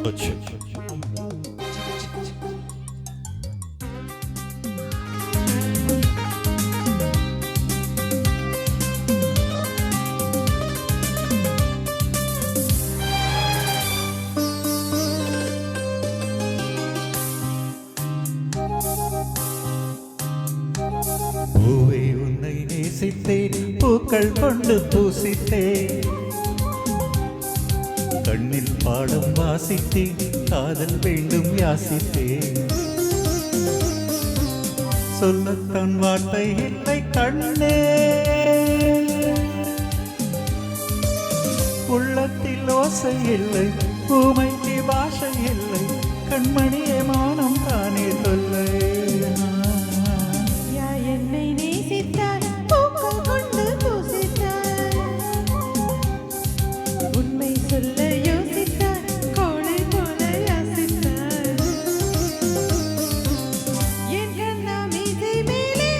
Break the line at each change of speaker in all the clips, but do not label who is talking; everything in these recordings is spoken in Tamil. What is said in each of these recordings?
போச்சு. பூவே உன்னை நேசித்தேன், பூக்கள் கொண்டு பூசித்தேன், கண்ணில் பாடம் வாசித்தேன், காதல் வேண்டும் யாசித்தேன். சொல்லத்தான் வார்த்தை இல்லை கண்ணே, உள்ளத்தில் ஓசை இல்லை, பூமைக்கு பாஷை இல்லை, கண்மணியே மானம் தானே சொல்லை.
என்னை நேசித்தார், பூக்கள் கொண்டு பூசித்தார், உண்மை சொல்ல யோசித்தார், கோழை போல யாசித்தார். என் கண்ணா மீசை மேலே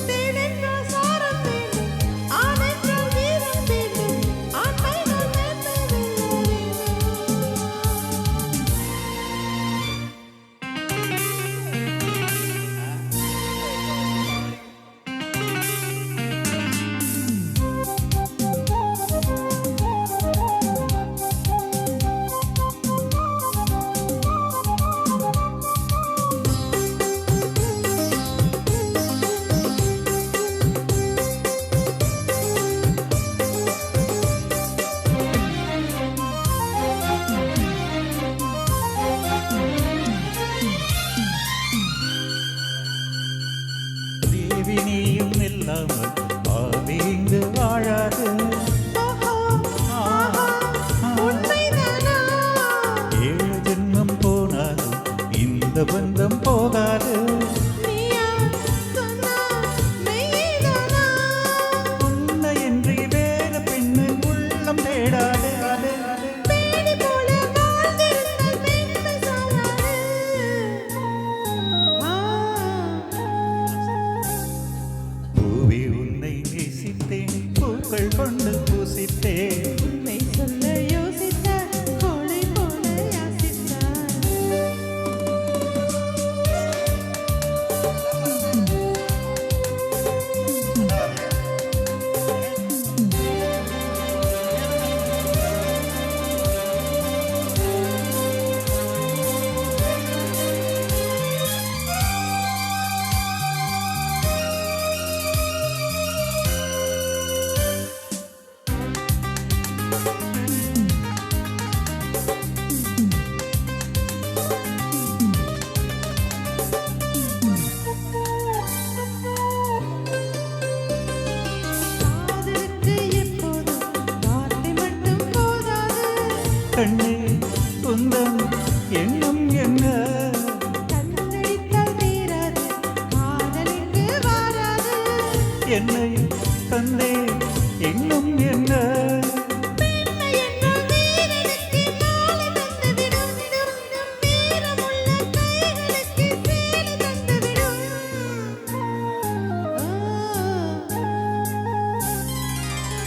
தேனென்றால் சாரம் வேண்டும், ஆனென்றால் வீரம் வேண்டும், ஆண்மைகள் மேன்மை வெல்ல
தேவி நீயும் இல்லாமல் ஆவி இங்கு வாழாது.
உண்மைதானா?
ஏழு ஜென்மம் போனாலும் இந்த பந்தம் போகாது.
நீயா சொன்னா மெய்தானா?
உன்னை என்று வேறு பெண்ணு உள்ளம் தேடாது.
பேடி போல வாழ்ந்திருந்தால் பெண்மை சாகாது.
பூவி உன்னை நேசித்தேன், பூக்கள் கொண்டு பூசித்தேன்,
உண்மை சொல்ல யோசித்தார், கோழை போல யாசித்தார். காதலுக்கு எப்போதும் வார்த்தை மட்டும் போதாது.
கண்ணே குந்தன் எண்ணம் என்ன?
கண்ணடித்தால் தீராது, காதலுக்கு வாராது.
என்னை தந்தே எண்ணம் என்ன?
பெண்மை என்னும் வீரனுக்கு மாலை தந்துவிடும், வீரமுள்ள கைகளுக்கு சேலை தந்துவிடும்.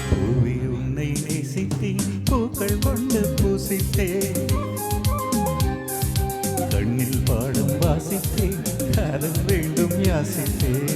பூவி உன்னை நேசித்தேன், பூக்கள் கொண்டு பூசித்தேன், கண்ணில் பாடம் வாசித்தேன், காதல் வேண்டும் யாசித்தேன்.